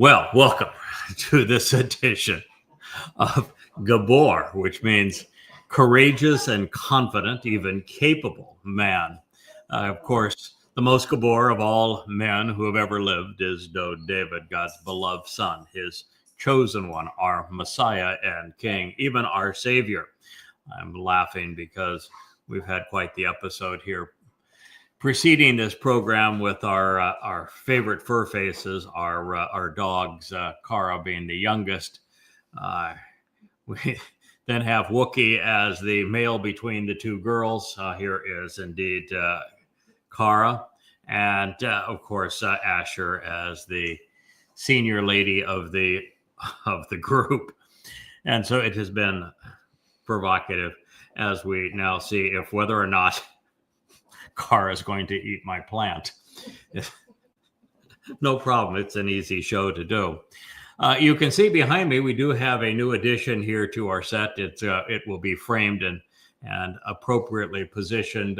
Well, welcome to this edition of Gibowr, which means courageous and confident, even capable man. Of course, the most Gibowr of all men who have ever lived is Dowd David, God's beloved son, his chosen one, our Messiah and King, even our Savior. I'm laughing because we've had quite the episode here preceding this program with our favorite fur faces, our dogs, Kara being the youngest. We then have Wookie as the male between the two girls. Here is indeed Kara, and of course Asher as the senior lady of the group. And so it has been provocative as we now see if whether or not Kara is going to eat my plant. No problem. It's an easy show to do. You can see behind me, we do have a new addition here to our set. It will be framed and appropriately positioned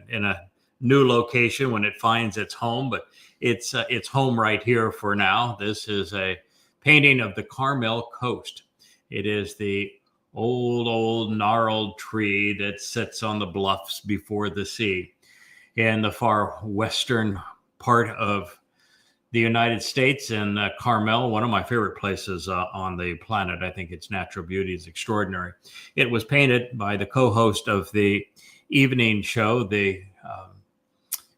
in a new location when it finds its home, but it's home right here for now. This is a painting of the Carmel coast. It is the old gnarled tree that sits on the bluffs before the sea in the far western part of the United States, in Carmel, one of my favorite places on the planet. I think its natural beauty is extraordinary. It was painted by the co-host of the evening show, the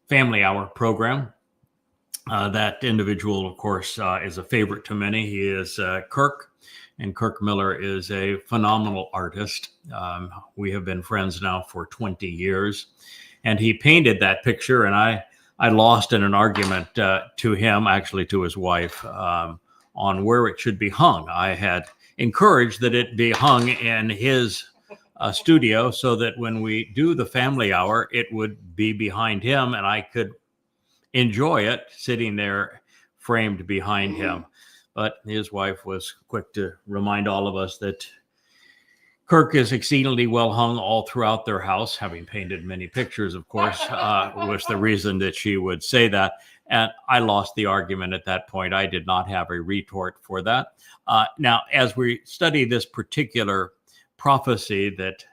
Family Hour program. That individual, of course, is a favorite to many. He is Kirk, and Kirk Miller is a phenomenal artist. We have been friends now for 20 years. And he painted that picture, and I lost in an argument to him, actually to his wife, on where it should be hung. I had encouraged that it be hung in his studio so that when we do the family hour, it would be behind him and I could enjoy it sitting there framed behind him. But his wife was quick to remind all of us that Kirk is exceedingly well hung all throughout their house, having painted many pictures, of course, was the reason that she would say that. And I lost the argument at that point. I did not have a retort for that. Now, as we study this particular prophecy that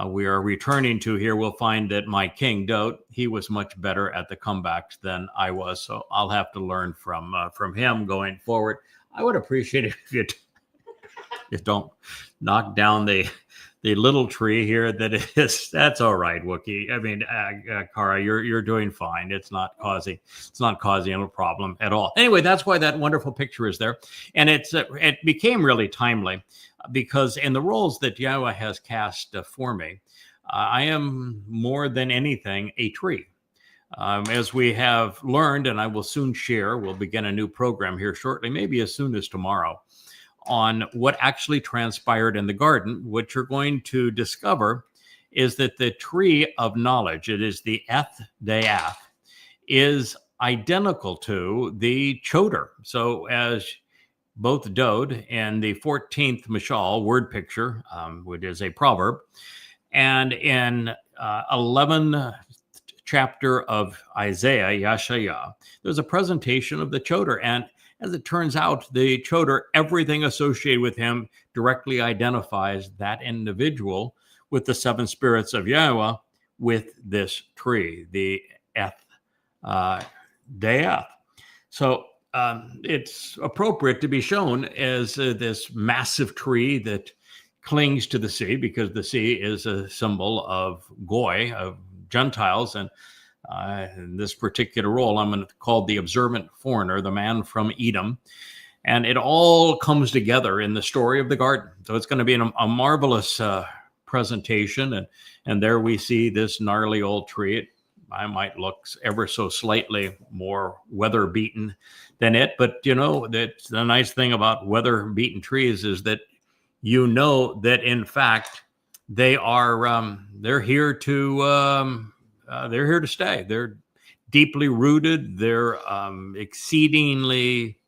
we are returning to here, we'll find that my king, Dowd, he was much better at the comebacks than I was. So I'll have to learn from him going forward. I would appreciate it if you don't knock down the little tree here that is. That's all right, Wookie. I mean, Kara, you're doing fine. It's not causing a problem at all. Anyway, that's why that wonderful picture is there, and it became really timely because in the roles that Yahweh has cast for me, I am more than anything a tree. As we have learned, and I will soon share, we'll begin a new program here shortly, maybe as soon as tomorrow, on what actually transpired in the garden. What you're going to discover is that the tree of knowledge, it is the Dayath, is identical to the Choder. So as both Dowd and the 14th Mashal word picture, which is a proverb, and in 11th chapter of Isaiah, Yashayah, there's a presentation of the Choder. And as it turns out, the Choder, everything associated with him directly identifies that individual with the seven spirits of Yahweh with this tree, the Dayath. So it's appropriate to be shown as this massive tree that clings to the sea, because the sea is a symbol of Goy, of Gentiles, and in this particular role, I'm going to call the observant foreigner, the man from Edom. And it all comes together in the story of the garden. So it's going to be a marvelous presentation. And there we see this gnarly old tree. I might look ever so slightly more weather-beaten than it. But, you know, that's the nice thing about weather-beaten trees is that you know that, in fact, they are they're here to stay. They're deeply rooted. They're exceedingly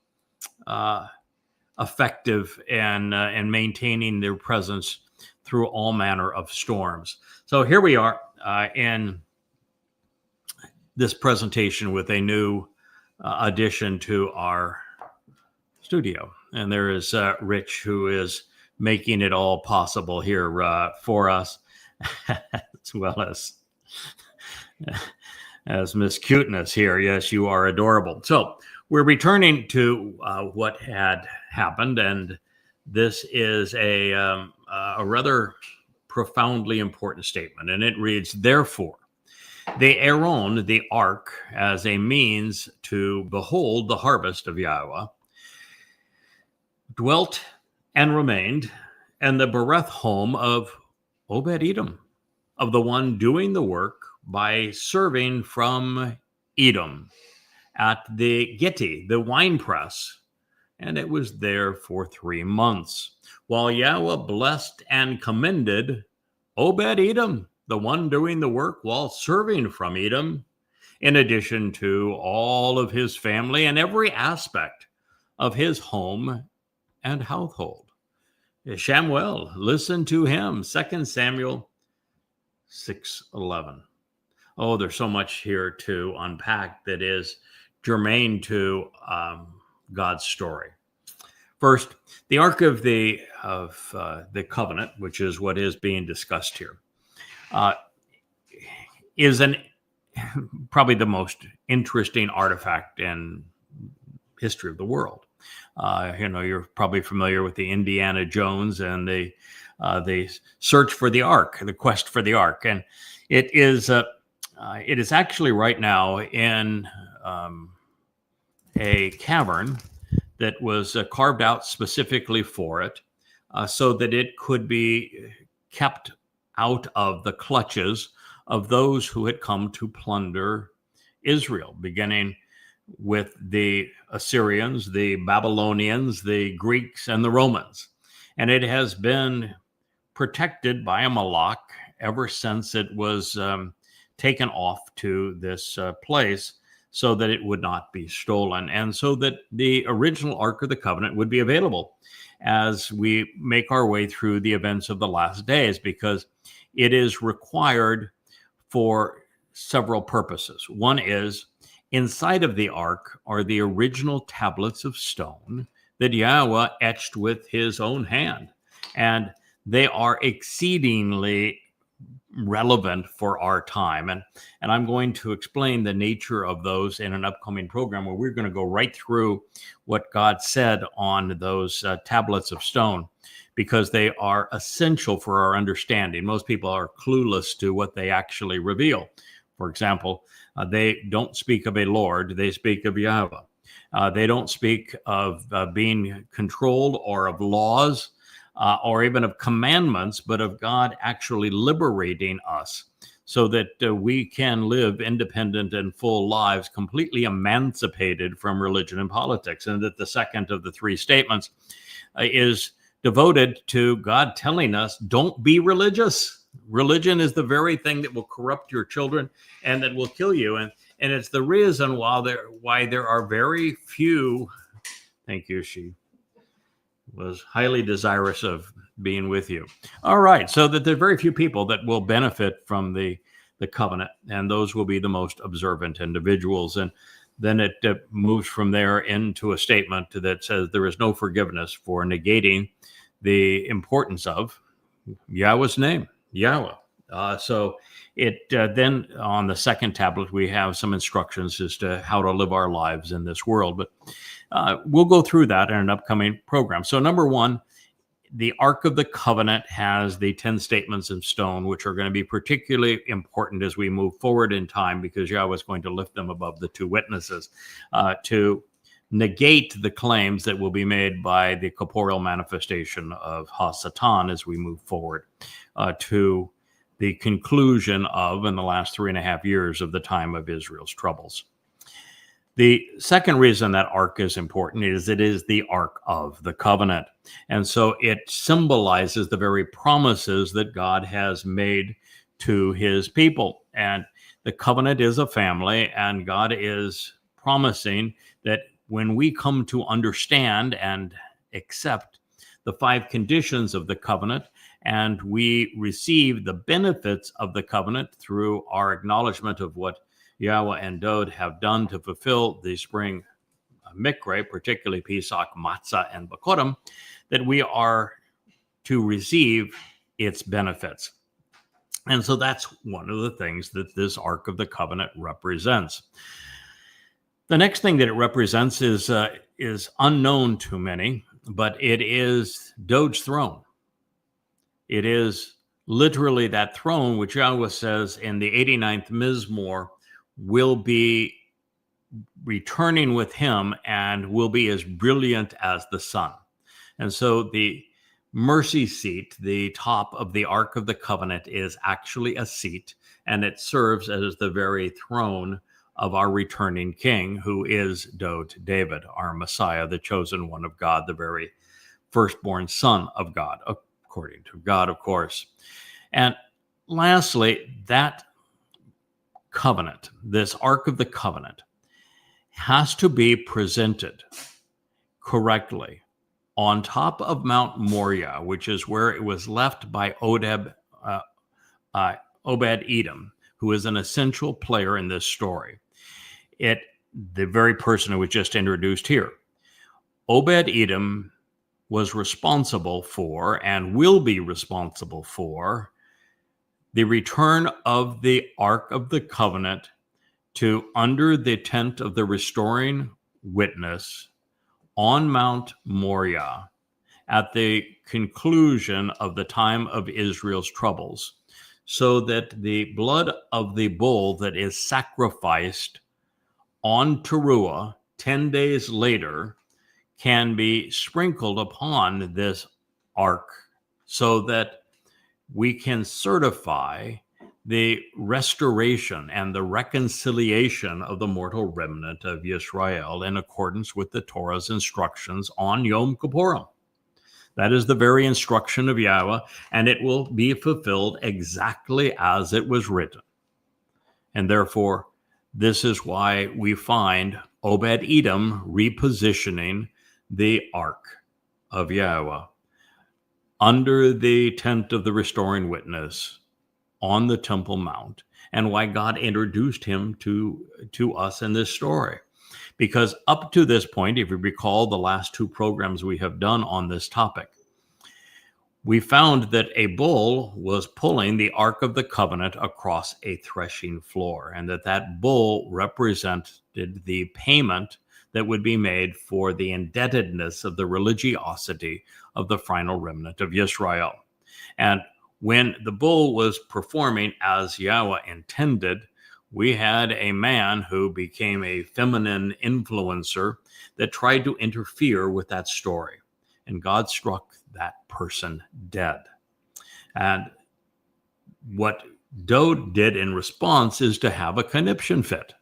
effective in maintaining their presence through all manner of storms. So here we are in this presentation with a new addition to our studio. And there is Rich, who is making it all possible here for us, as well as Miss Cuteness here. Yes, you are adorable. So we're returning to what had happened, and this is a rather profoundly important statement, and it reads, "Therefore, they Aaron the ark as a means to behold the harvest of YAHOWAH, dwelt and remained, and the bereth home of Obed-Edom, of the one doing the work by serving from Edom at the Gitti, the winepress, and it was there for 3 months, while YAHOWAH blessed and commended Obed-Edom, the one doing the work while serving from Edom, in addition to all of his family and every aspect of his home and household." Shamuw'el, listen to him. 2 Samuel 6:11. Oh, there's so much here to unpack that is germane to God's story. First, the Ark of the Covenant, which is what is being discussed here, is probably the most interesting artifact in history of the world. You're probably familiar with the Indiana Jones and the search for the Ark, the quest for the Ark, and it is actually right now in a cavern that was carved out specifically for it, so that it could be kept out of the clutches of those who had come to plunder Israel, beginning with the Assyrians, the Babylonians, the Greeks, and the Romans. And it has been protected by a malach ever since it was taken off to this place, so that it would not be stolen, and so that the original Ark of the Covenant would be available as we make our way through the events of the last days, because it is required for several purposes. One is, inside of the Ark are the original tablets of stone that YAHOWAH etched with his own hand, and they are exceedingly relevant for our time. And I'm going to explain the nature of those in an upcoming program, where we're going to go right through what God said on those tablets of stone, because they are essential for our understanding. Most people are clueless to what they actually reveal. For example, they don't speak of a Lord, they speak of YAHOWAH. They don't speak of being controlled or of laws, or even of commandments, but of God actually liberating us so that we can live independent and full lives, completely emancipated from religion and politics. And that the second of the three statements is devoted to God telling us, don't be religious. Religion is the very thing that will corrupt your children and that will kill you. And it's the reason why there are very few, thank you, she was highly desirous of being with you. All right, so that there are very few people that will benefit from the covenant, and those will be the most observant individuals. And then it moves from there into a statement that says there is no forgiveness for negating the importance of Yahweh's name, YAHOWAH. So it then on the second tablet, we have some instructions as to how to live our lives in this world. But we'll go through that in an upcoming program. So number one, the Ark of the Covenant has the 10 statements in stone, which are going to be particularly important as we move forward in time, because Yahweh is going to lift them above the two witnesses to negate the claims that will be made by the corporeal manifestation of Ha-Satan as we move forward to the conclusion of, in the last 3.5 years of the time of Israel's troubles. The second reason that Ark is important is it is the Ark of the Covenant. And so it symbolizes the very promises that God has made to his people. And the covenant is a family, and God is promising that when we come to understand and accept the 5 conditions of the covenant, and we receive the benefits of the covenant through our acknowledgement of what YAHOWAH and Dowd have done to fulfill the spring Mikre, particularly Pesach, Matzah, and Bakurim, that we are to receive its benefits. And so that's one of the things that this Ark of the Covenant represents. The next thing that it represents is unknown to many, but it is Dowd's throne. It is literally that throne which Yahweh says in the 89th Mizmor will be returning with him and will be as brilliant as the sun. And so the mercy seat, the top of the Ark of the Covenant, is actually a seat, and it serves as the very throne of our returning king, who is Dowd David, our Messiah, the chosen one of God, the very firstborn son of God, according to God, of course. And lastly, that covenant, this Ark of the Covenant, has to be presented correctly on top of Mount Moriah, which is where it was left by Obed-Edom, who is an essential player in this story. The very person who was just introduced here. Obed-Edom was responsible for and will be responsible for the return of the Ark of the Covenant to under the tent of the restoring witness on Mount Moriah at the conclusion of the time of Israel's troubles, so that the blood of the bull that is sacrificed on Teruah 10 days later can be sprinkled upon this ark, so that we can certify the restoration and the reconciliation of the mortal remnant of Yisra'el in accordance with the Torah's instructions on Yom Kippurim. That is the very instruction of Yahweh, and it will be fulfilled exactly as it was written. And therefore, this is why we find Obed-Edom repositioning the Ark of Yahweh under the tent of the restoring witness on the Temple Mount, and why God introduced him to us in this story. Because up to this point, if you recall the last two programs we have done on this topic, we found that a bull was pulling the Ark of the Covenant across a threshing floor, and that bull represented the payment that would be made for the indebtedness of the religiosity of the final remnant of Yisrael. And when the bull was performing as Yahweh intended, we had a man who became a feminine influencer that tried to interfere with that story. And God struck that person dead. And what Dowd did in response is to have a conniption fit.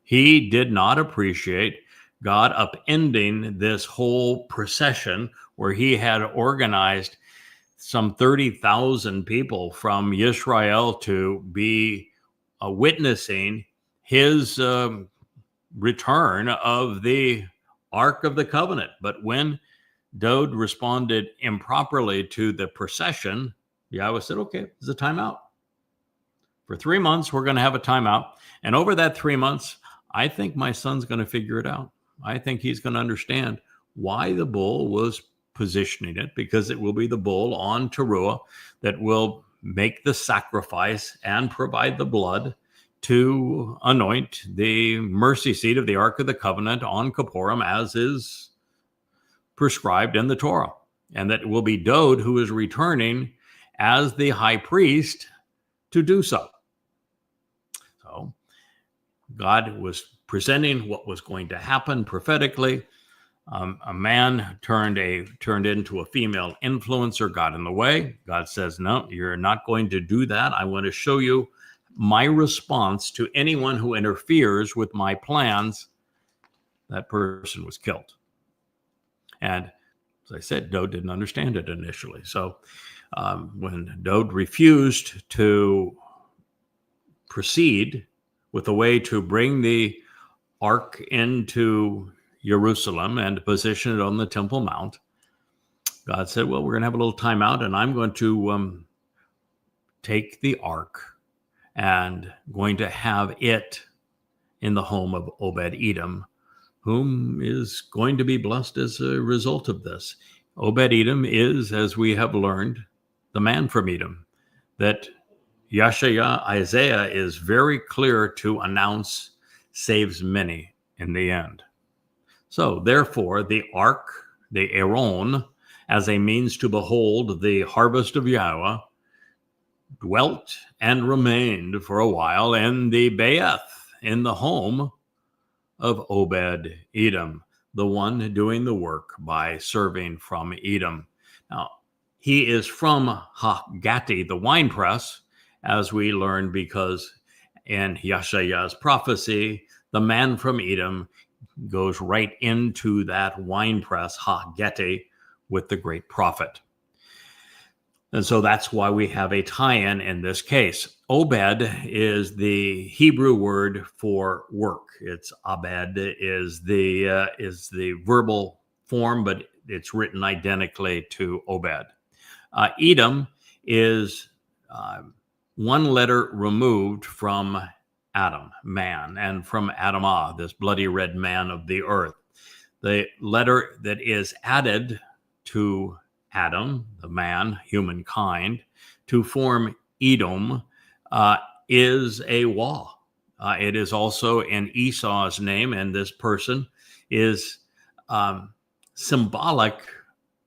He did not appreciate God upending this whole procession where he had organized some 30,000 people from Yisra'el to be witnessing his return of the Ark of the Covenant. But when Dowd responded improperly to the procession, Yahweh said, okay, there's a timeout. For 3 months, we're going to have a timeout. And over that 3 months, I think my son's going to figure it out. I think he's going to understand why the bull was positioning it, because it will be the bull on Teruah that will make the sacrifice and provide the blood to anoint the mercy seat of the Ark of the Covenant on Kippurim, as is prescribed in the Torah. And that it will be Dowd who is returning as the high priest to do so. So God was presenting what was going to happen prophetically. A man turned into a female influencer, got in the way. God says, no, you're not going to do that. I want to show you my response to anyone who interferes with my plans. That person was killed. And as I said, Dowd didn't understand it initially. So when Dowd refused to proceed with a way to bring the ark into Jerusalem and position it on the Temple Mount, God said, well, we're going to have a little time out, and I'm going to take the ark and going to have it in the home of Obed-Edom, whom is going to be blessed as a result of this. Obed-Edom is, as we have learned, the man from Edom, that Yashayah, Isaiah, is very clear to announce saves many in the end. So, therefore, the ark, the Aaron, as a means to behold the harvest of Yahweh, dwelt and remained for a while in the Be'eth, in the home of Obed-Edom, the one doing the work by serving from Edom. Now, he is from Hagati, the winepress, as we learn, because in Yashayah's prophecy, the man from Edom goes right into that winepress, Hagati, with the great prophet. And so that's why we have a tie-in in this case. Obed is the Hebrew word for work. It's abed is the verbal form, but it's written identically to Obed. Edom is one letter removed from Adam, man, and from Adamah, this bloody red man of the earth. The letter that is added to Adam, the man, humankind, to form Edom is a Wah. It is also in Esau's name, and this person is symbolic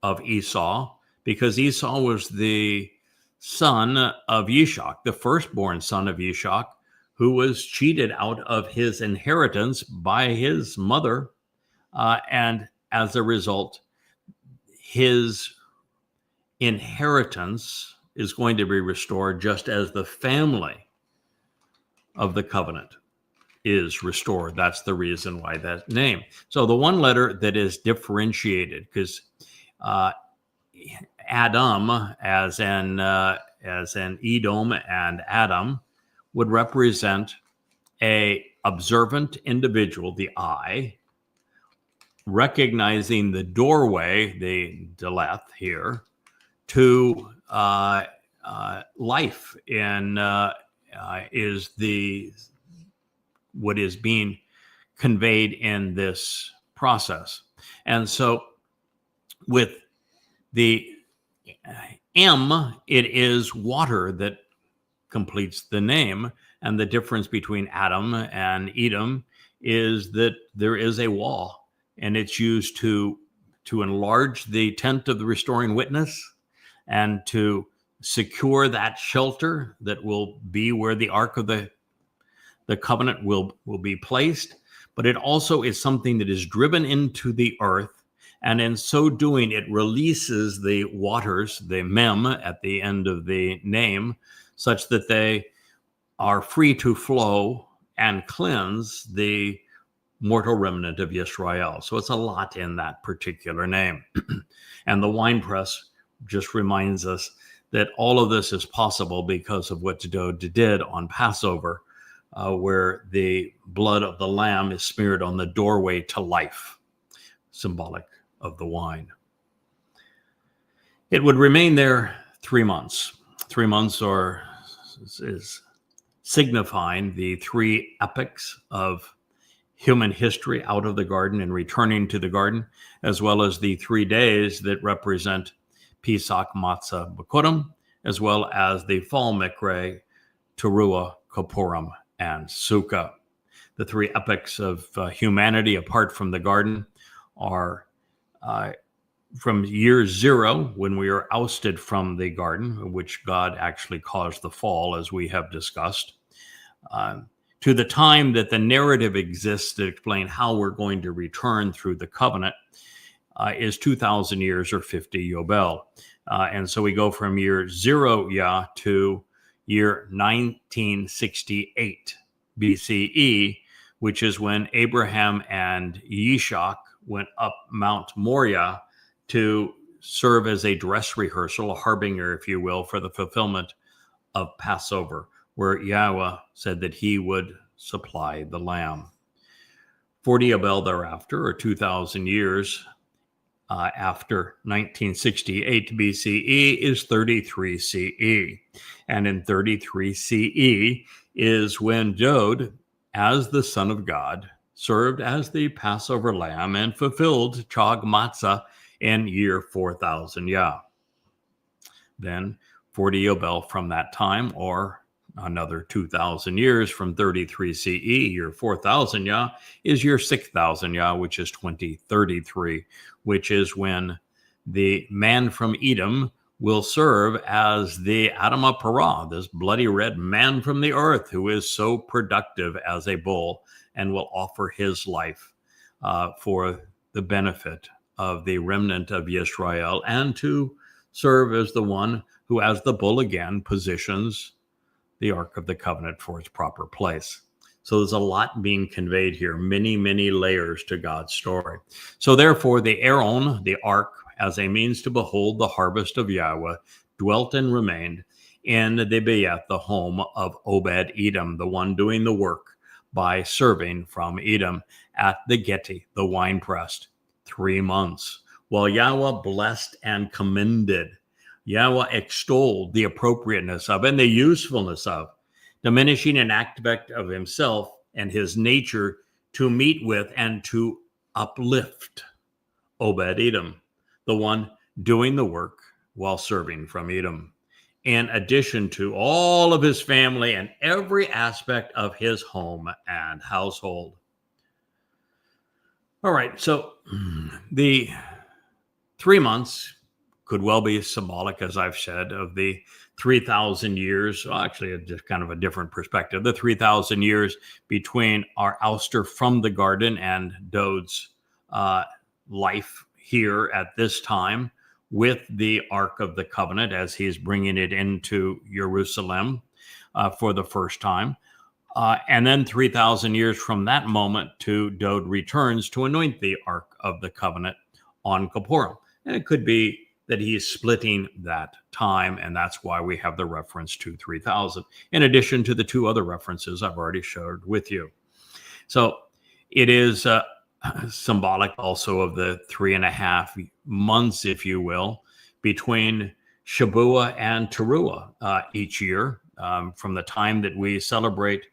of Esau, because Esau was the son of Yishak, the firstborn son of Yishak, who was cheated out of his inheritance by his mother, and as a result, his inheritance is going to be restored, just as the family of the covenant is restored. That's the reason why that name. So the one letter that is differentiated, because Adam, as in Edom and Adam, would represent a observant individual, the eye, recognizing the doorway, the Deleth here, to life, and is what is being conveyed in this process. And so with the M, it is water that completes the name, and the difference between Adam and Edom is that there is a wall, and it's used to enlarge the tent of the restoring witness and to secure that shelter that will be where the Ark of the Covenant will be placed. But it also is something that is driven into the earth, and in so doing, it releases the waters, the mem at the end of the name, such that they are free to flow and cleanse the mortal remnant of Yisra'el. So it's a lot in that particular name. And the winepress just reminds us that all of this is possible because of what Dowd did on Passover, where the blood of the lamb is smeared on the doorway to life, symbolic of the wine. It would remain there 3 months. 3 months is signifying the 3 epochs of human history out of the garden and returning to the garden, as well as the 3 days that represent Pesach, Matzah, Bikurim, as well as the fall Mikre, Teruah, Kippurim, and Sukkah. The 3 epochs of humanity apart from the garden are from year 0, when we are ousted from the garden, which God actually caused the fall, as we have discussed, to the time that the narrative exists to explain how we're going to return through the covenant, is 2,000 years or 50 Yobel. And so we go from year 0 Yah to year 1968 BCE, which is when Abraham and Yishak went up Mount Moriah to serve as a dress rehearsal, a harbinger, if you will, for the fulfillment of Passover, where Yahweh said that he would supply the lamb. 40 Abel thereafter, or 2,000 years after 1968 BCE, is 33 CE. And in 33 CE is when Dowd, as the Son of God, served as the Passover lamb and fulfilled Chag Matzah in year 4000 Yah. Then 40 Yobel from that time, or another 2,000 years from 33 CE, year 4000 Yah, is year 6000 Yah, which is 2033, which is when the man from Edom will serve as the Adamah Parah, this bloody red man from the earth who is so productive as a bull and will offer his life for the benefit of the remnant of Yisra'el, and to serve as the one who, as the bull again, positions the Ark of the Covenant for its proper place. So there's a lot being conveyed here, many, many layers to God's story. So therefore, the Aaron, the Ark, as a means to behold the harvest of Yahweh, dwelt and remained in the Beyeth, the home of Obed Edom, the one doing the work by serving from Edom at the Geti, the winepress, 3 months. While Yahweh blessed and commended, Yahweh extolled the appropriateness of and the usefulness of diminishing an aspect of himself and his nature to meet with and to uplift Obed Edom, the one doing the work while serving from Edom, in addition to all of his family and every aspect of his home and household. All right, so the 3 months could well be symbolic, as I've said, of the 3,000 years, well, actually just kind of a different perspective, the 3,000 years between our ouster from the garden and Dowd's life here at this time with the Ark of the Covenant as he's bringing it into Jerusalem for the first time. And then 3,000 years from that moment to Dowd returns to anoint the Ark of the Covenant on Gibowr. And it could be that he's splitting that time, and that's why we have the reference to 3,000, in addition to the 2 other references I've already shared with you. So it is symbolic also of the 3.5 months, if you will, between Shamuw'el and Teruah each year, from the time that we celebrate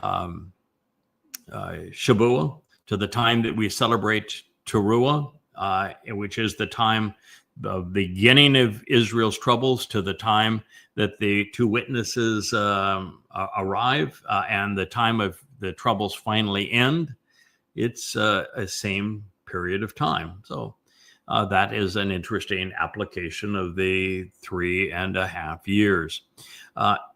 Shamuw'el to the time that we celebrate Teruah, which is the time the beginning of Israel's troubles, to the time that the 2 witnesses arrive and the time of the troubles finally end. It's a same period of time. So that is an interesting application of the 3.5 years.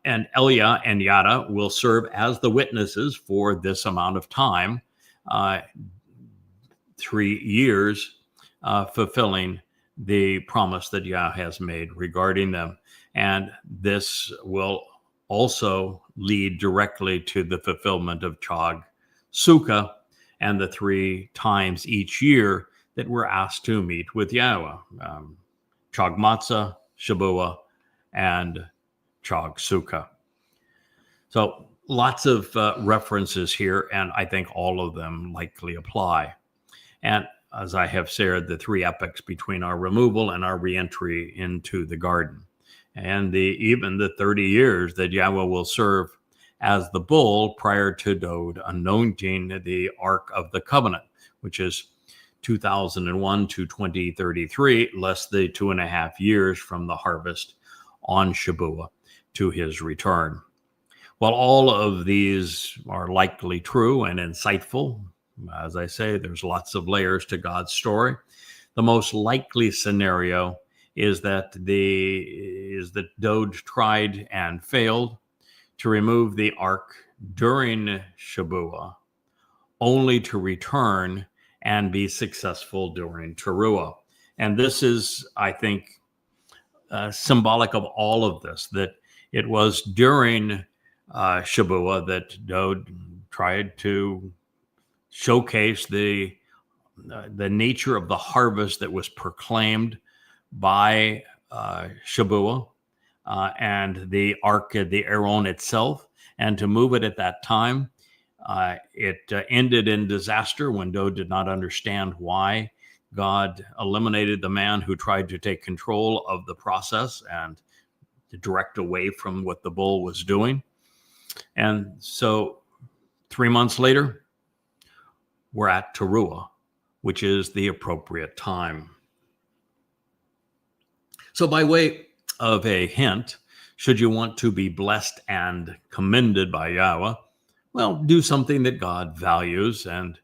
And Elia and Yada will serve as the witnesses for this amount of time, 3 years, fulfilling the promise that Yah has made regarding them. And this will also lead directly to the fulfillment of Chag Sukkah and the 3 times each year that we're asked to meet with Yahweh. Chag Matzah, Shamuw'el, and Chag Sukkah. So lots of references here, and I think all of them likely apply. And as I have shared, the 3 epochs between our removal and our reentry into the garden, and even the 30 years that Yahweh will serve as the bull prior to Dowd anointing the Ark of the Covenant, which is 2001 to 2033, less the 2.5 years from the harvest on Shamuw'el to his return. While all of these are likely true and insightful, as I say, there's lots of layers to God's story. The most likely scenario is that Dowd tried and failed to remove the ark during Shamuw'el, only to return and be successful during Teruah. And this is, I think, symbolic of all of this, that it was during Shamuw'el that Dowd tried to showcase the nature of the harvest that was proclaimed by Shamuw'el and the Ark of the Aaron itself, and to move it at that time. It ended in disaster when Dowd did not understand why God eliminated the man who tried to take control of the process and to direct away from what the bull was doing. And so 3 months later, we're at Teruah, which is the appropriate time. So by way of a hint, should you want to be blessed and commended by Yahweh, well, do something that God values. And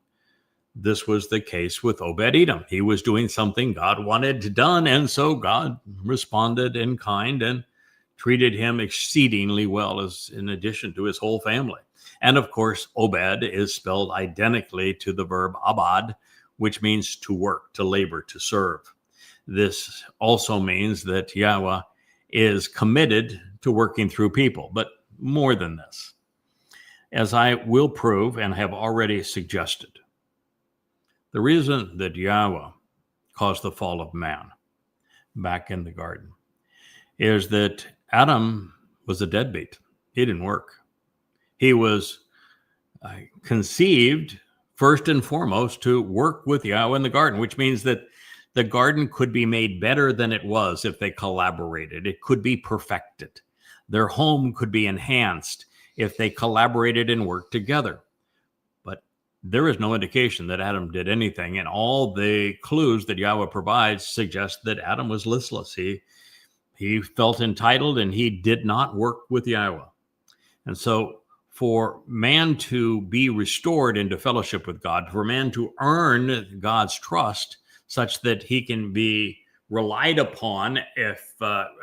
this was the case with Obed-Edom. He was doing something God wanted done, and so God responded in kind and treated him exceedingly well, as in addition to his whole family. And of course, Obed is spelled identically to the verb abad, which means to work, to labor, to serve. This also means that Yahweh is committed to working through people, but more than this. As I will prove and have already suggested, the reason that Yahweh caused the fall of man back in the garden is that Adam was a deadbeat. He didn't work. He was conceived first and foremost to work with Yahweh in the garden, which means that the garden could be made better than it was if they collaborated. It could be perfected. Their home could be enhanced if they collaborated and worked together. But there is no indication that Adam did anything, and all the clues that Yahweh provides suggest that Adam was listless. He felt entitled, and he did not work with Yahweh. And so for man to be restored into fellowship with God, for man to earn God's trust such that he can be relied upon if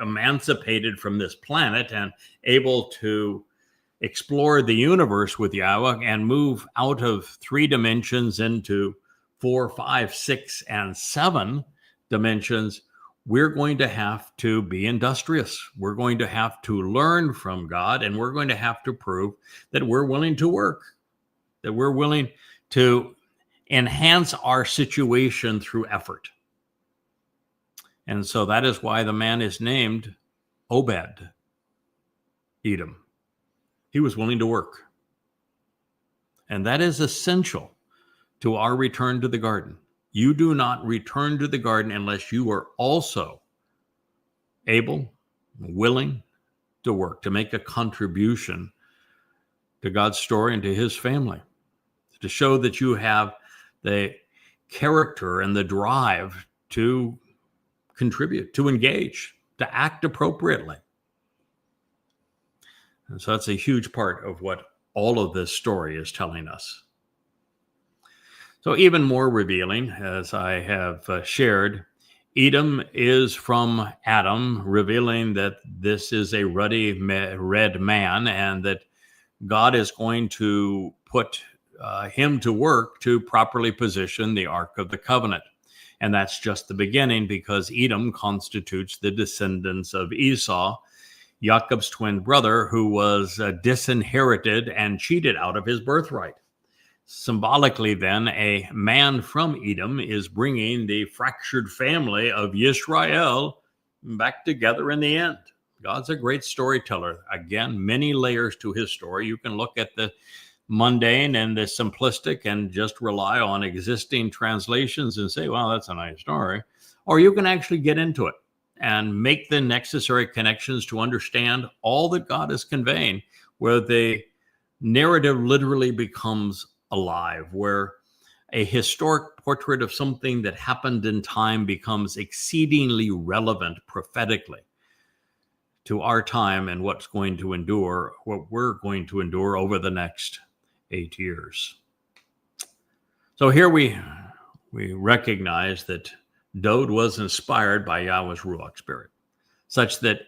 emancipated from this planet and able to explore the universe with Yahweh and move out of 3 dimensions into 4, 5, 6, and 7 dimensions, we're going to have to be industrious. We're going to have to learn from God, and we're going to have to prove that we're willing to work, that we're willing to enhance our situation through effort. And so that is why the man is named Obed-Edom. He was willing to work. And that is essential to our return to the garden. You do not return to the garden unless you are also able, willing to work, to make a contribution to God's story and to his family, to show that you have the character and the drive to contribute, to engage, to act appropriately. And so that's a huge part of what all of this story is telling us. So even more revealing, as I have shared, Edom is from Adam, revealing that this is a ruddy red man and that God is going to put him to work to properly position the Ark of the Covenant. And that's just the beginning, because Edom constitutes the descendants of Esau, Jacob's twin brother, who was disinherited and cheated out of his birthright. Symbolically, then, a man from Edom is bringing the fractured family of Yisra'el back together in the end. God's a great storyteller. Again, many layers to his story. You can look at the mundane and the simplistic and just rely on existing translations and say, well, that's a nice story. Or you can actually get into it and make the necessary connections to understand all that God is conveying, where the narrative literally becomes alive, where a historic portrait of something that happened in time becomes exceedingly relevant prophetically to our time and what's going to endure, what we're going to endure over the next 8 years. So here we recognize that Dowd was inspired by Yahweh's Ruach Spirit, such that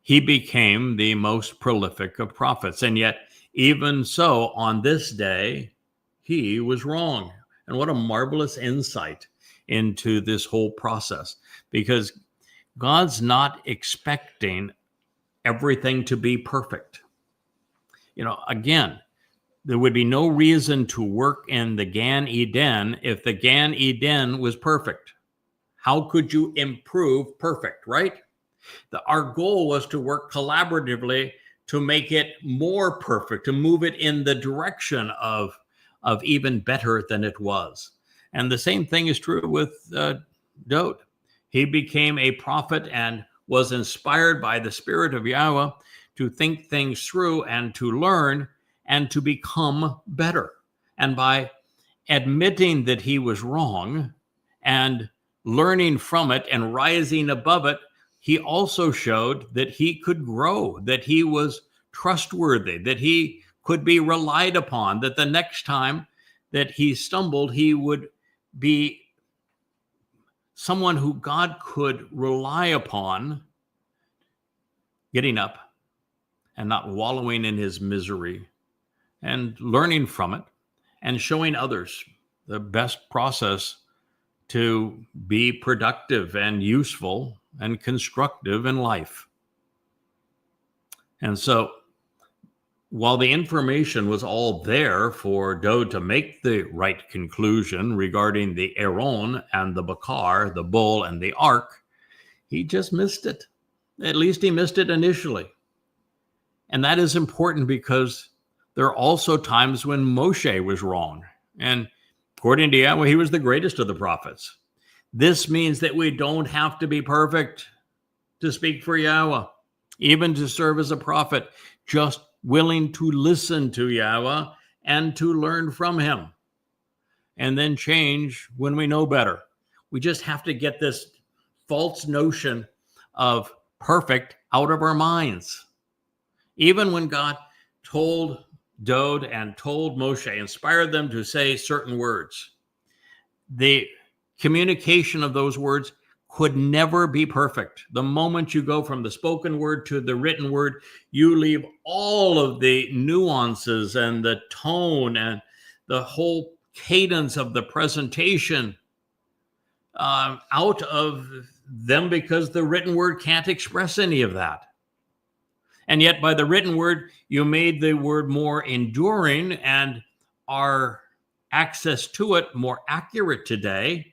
he became the most prolific of prophets. And yet, even so, on this day, he was wrong. And what a marvelous insight into this whole process, because God's not expecting everything to be perfect. Again, there would be no reason to work in the Gan Eden if the Gan Eden was perfect. How could you improve perfect, right? Our goal was to work collaboratively to make it more perfect, to move it in the direction of even better than it was. And the same thing is true with Dowd. He became a prophet and was inspired by the Spirit of Yahweh to think things through and to learn and to become better. And by admitting that he was wrong and learning from it and rising above it, he also showed that he could grow, that he was trustworthy, that he could be relied upon, that the next time that he stumbled, he would be someone who God could rely upon, getting up and not wallowing in his misery and learning from it and showing others the best process to be productive and useful and constructive in life. And so while the information was all there for Dowd to make the right conclusion regarding the Aaron and the Bakar, the bull and the ark, he just missed it. At least he missed it initially. And that is important because there are also times when Moshe was wrong. And according to Yahweh, he was the greatest of the prophets. This means that we don't have to be perfect to speak for Yahweh, even to serve as a prophet, just willing to listen to Yahweh and to learn from him, and then change when we know better. We just have to get this false notion of perfect out of our minds. Even when God told Dowd and told Moshe, inspired them to say certain words, the communication of those words could never be perfect. The moment you go from the spoken word to the written word, you leave all of the nuances and the tone and the whole cadence of the presentation out of them, because the written word can't express any of that. And yet by the written word, you made the word more enduring and our access to it more accurate today,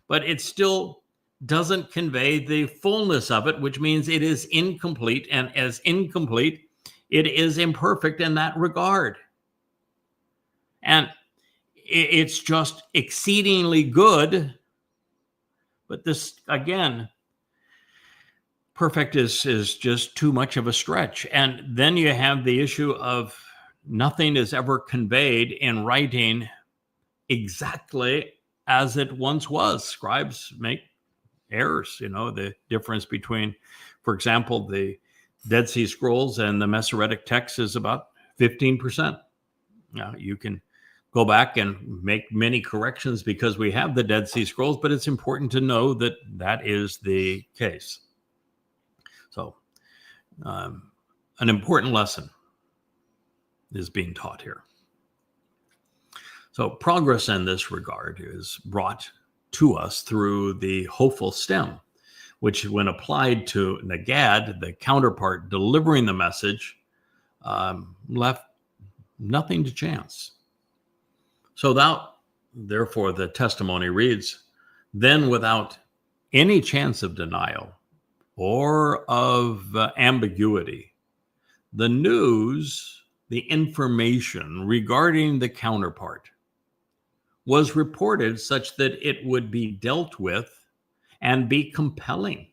but it still doesn't convey the fullness of it, which means it is incomplete. And as incomplete, it is imperfect in that regard. And it's just exceedingly good. But this, again, perfect is just too much of a stretch. And then you have the issue of nothing is ever conveyed in writing exactly as it once was. Scribes make errors, the difference between, for example, the Dead Sea Scrolls and the Masoretic text is about 15%. Now, you can go back and make many corrections because we have the Dead Sea Scrolls, but it's important to know that that is the case. So an important lesson is being taught here. So progress in this regard is brought to us through the hopeful stem, which when applied to Nagad, the counterpart delivering the message, left nothing to chance. So therefore the testimony reads, then without any chance of denial or of ambiguity, the news, the information regarding the counterpart was reported such that it would be dealt with and be compelling,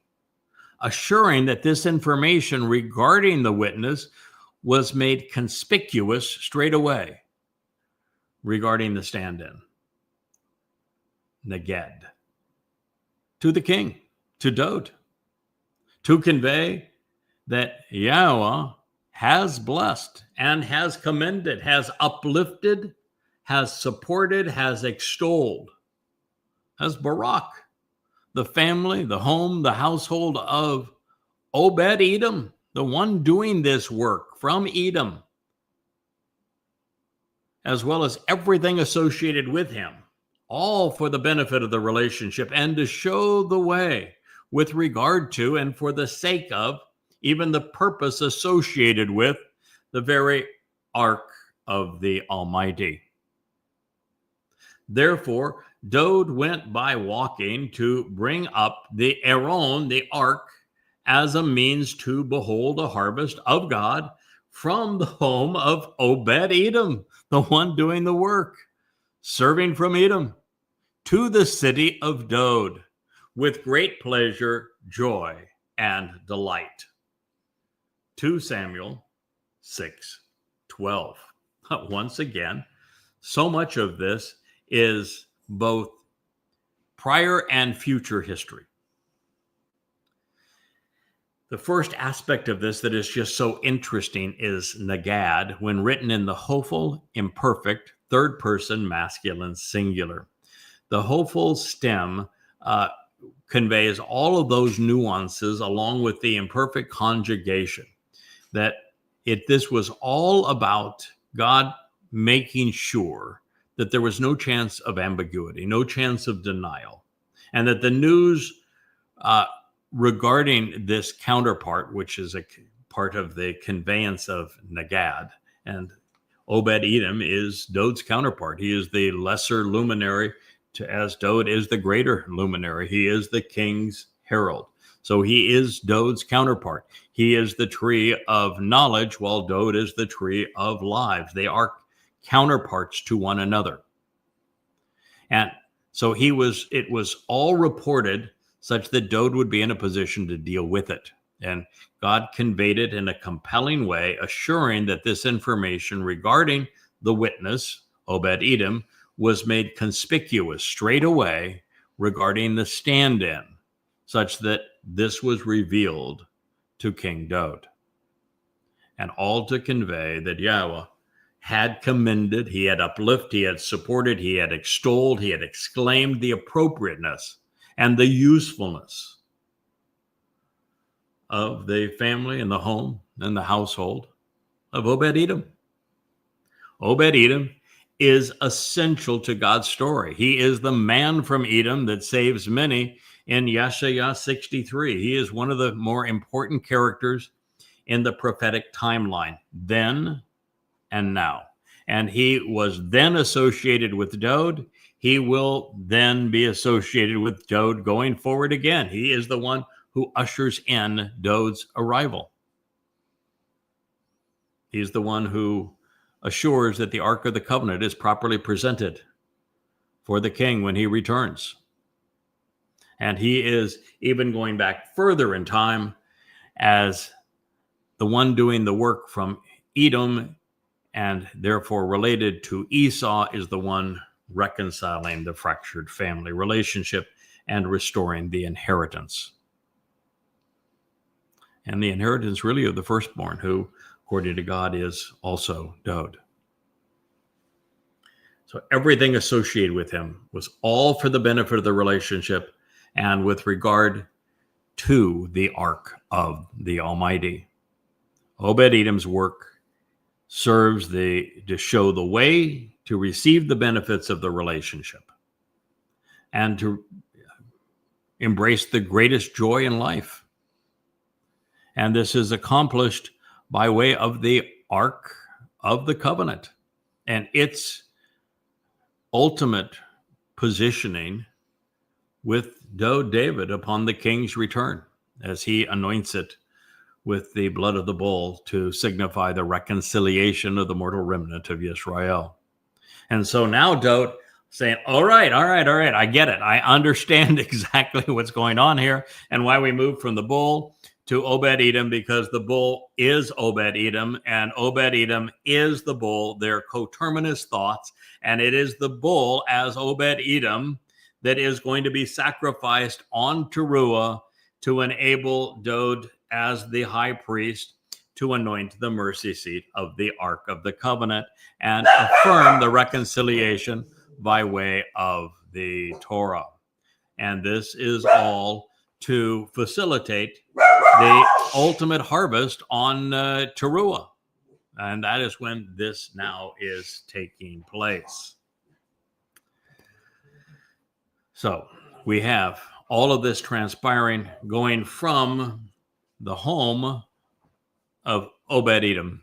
assuring that this information regarding the witness was made conspicuous straight away regarding the stand-in, Nagad, to the king, to Dowd, to convey that Yahweh has blessed and has commended, has uplifted, has supported, has extolled, has Barak, the family, the home, the household of Obed-Edom, the one doing this work from Edom, as well as everything associated with him, all for the benefit of the relationship and to show the way with regard to and for the sake of even the purpose associated with the very ark of the Almighty. Therefore, Dowd went by walking to bring up the Aaron, the ark, as a means to behold a harvest of God from the home of Obed-Edom, the one doing the work, serving from Edom, to the city of Dowd, with great pleasure, joy, and delight. 2 Samuel 6:12. Once again, so much of this is both prior and future history. The first aspect of this that is just so interesting is Nagad, when written in the hopeful, imperfect, third person, masculine, singular. The hopeful stem conveys all of those nuances along with the imperfect conjugation. That this was all about God making sure that there was no chance of ambiguity, no chance of denial, and that the news regarding this counterpart, which is a part of the conveyance of Nagad, and Obed-Edom is Dowd's counterpart. He is the lesser luminary, as Dowd is the greater luminary. He is the king's herald. So he is Dowd's counterpart. He is the tree of knowledge, while Dowd is the tree of lives. They are counterparts to one another. And so it was all reported such that Dowd would be in a position to deal with it. And God conveyed it in a compelling way, assuring that this information regarding the witness, Obed-Edom, was made conspicuous straight away regarding the stand-in, such that this was revealed to King Dowd. And all to convey that Yahweh had commended, he had uplifted, he had supported, he had extolled, he had exclaimed the appropriateness and the usefulness of the family and the home and the household of Obed-Edom. Obed-Edom is essential to God's story. He is the man from Edom that saves many in Yashayah 63. He is one of the more important characters in the prophetic timeline, then and now. And he was then associated with Dowd. He will then be associated with Dowd going forward again. He is the one who ushers in Dowd's arrival. He's the one who assures that the Ark of the Covenant is properly presented for the king when he returns. And he is even going back further in time as the one doing the work from Edom, and therefore related to Esau, is the one reconciling the fractured family relationship and restoring the inheritance. And the inheritance really of the firstborn, who, according to God, is also Dowd. So everything associated with him was all for the benefit of the relationship and with regard to the Ark of the Almighty. Obed-Edom's work serves to show the way to receive the benefits of the relationship and to embrace the greatest joy in life. And this is accomplished by way of the Ark of the Covenant and its ultimate positioning with David upon the king's return, as he anoints it with the blood of the bull to signify the reconciliation of the mortal remnant of Yisra'el. And so now Dowd saying, all right, I get it. I understand exactly what's going on here and why we moved from the bull to Obed-Edom, because the bull is Obed-Edom and Obed-Edom is the bull. They're coterminous thoughts, and it is the bull as Obed-Edom that is going to be sacrificed on Teruah to enable Dowd as the high priest to anoint the mercy seat of the Ark of the Covenant and affirm the reconciliation by way of the Torah. And this is all to facilitate the ultimate harvest on Teruah. And that is when this now is taking place. So we have all of this transpiring, going from the home of Obed-Edom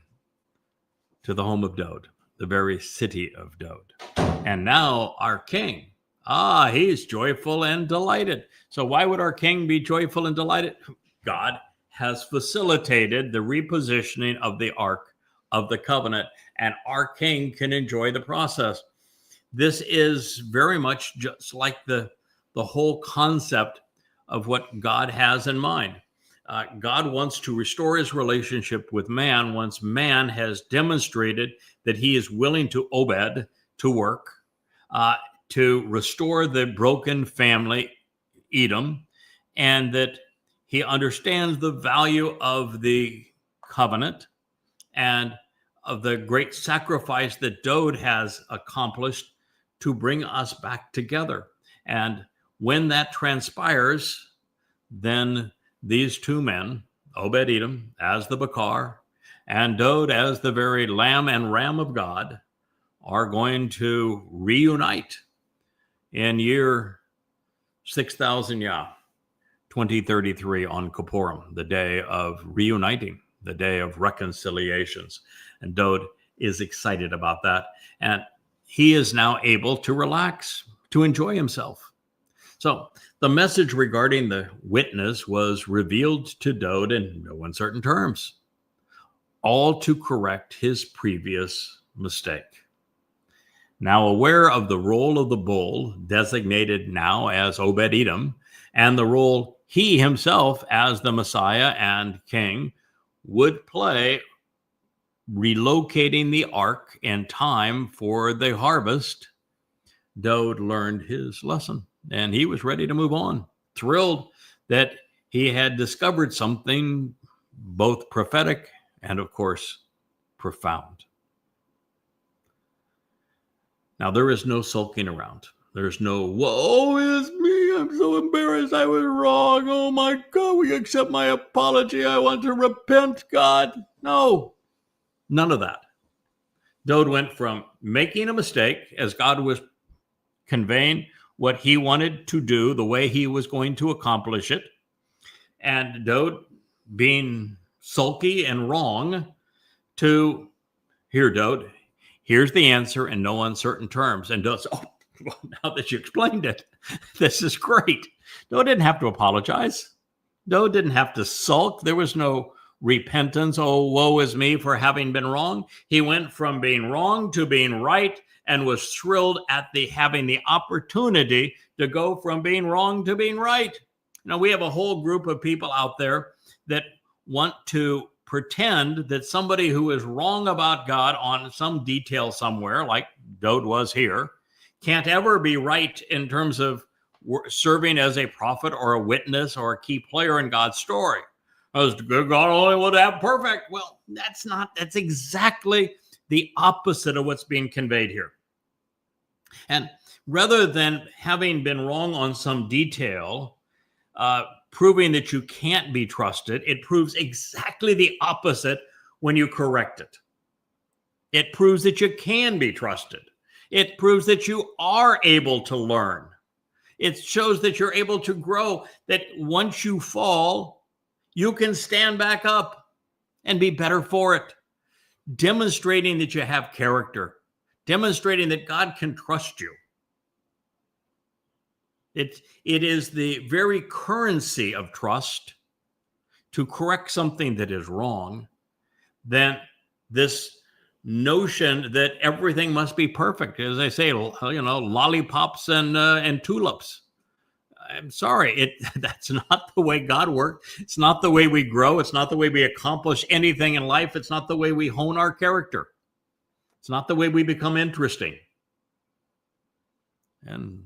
to the home of Dowd, the very city of Dowd. And now our king, he's joyful and delighted. So why would our king be joyful and delighted? God has facilitated the repositioning of the Ark of the Covenant, and our king can enjoy the process. This is very much just like the whole concept of what God has in mind. God wants to restore his relationship with man once man has demonstrated that he is willing to obey, to work, to restore the broken family, Edom, and that he understands the value of the covenant and of the great sacrifice that Dowd has accomplished to bring us back together. And when that transpires, then these two men, Obed-Edom as the Bakar and Dowd as the very lamb and ram of God, are going to reunite in year 6000 Yah, 2033 on Kippurim, the day of reuniting, the day of reconciliations. And Dowd is excited about that. And he is now able to relax, to enjoy himself. So the message regarding the witness was revealed to Dowd in no uncertain terms, all to correct his previous mistake. Now aware of the role of the bull, designated now as Obed-Edom, and the role he himself as the Messiah and king would play relocating the ark in time for the harvest, Dowd learned his lesson and he was ready to move on, thrilled that he had discovered something both prophetic and, of course, profound. Now, there is no sulking around. There's no, woe is me, I'm so embarrassed, I was wrong. Oh my God, will you accept my apology? I want to repent, God. No, none of that. Dowd went from making a mistake as God was conveying what he wanted to do, the way he was going to accomplish it, and Dowd being sulky and wrong, to, here, Dowd, here's the answer in no uncertain terms. And Dowd said, oh, well, now that you explained it, this is great. Dowd didn't have to apologize. Dowd didn't have to sulk. There was no repentance. Oh, woe is me for having been wrong. He went from being wrong to being right and was thrilled at having the opportunity to go from being wrong to being right. Now, we have a whole group of people out there that want to pretend that somebody who is wrong about God on some detail somewhere, like Dowd was here, can't ever be right in terms of serving as a prophet or a witness or a key player in God's story. As God only would have perfect. Well, that's exactly the opposite of what's being conveyed here. And rather than having been wrong on some detail, proving that you can't be trusted, it proves exactly the opposite when you correct it. It proves that you can be trusted. It proves that you are able to learn. It shows that you're able to grow, that once you fall, you can stand back up and be better for it, demonstrating that you have character, demonstrating that God can trust you. It is the very currency of trust to correct something that is wrong than this notion that everything must be perfect. As I say, lollipops and tulips. I'm sorry, that's not the way God works. It's not the way we grow. It's not the way we accomplish anything in life. It's not the way we hone our character. It's not the way we become interesting. And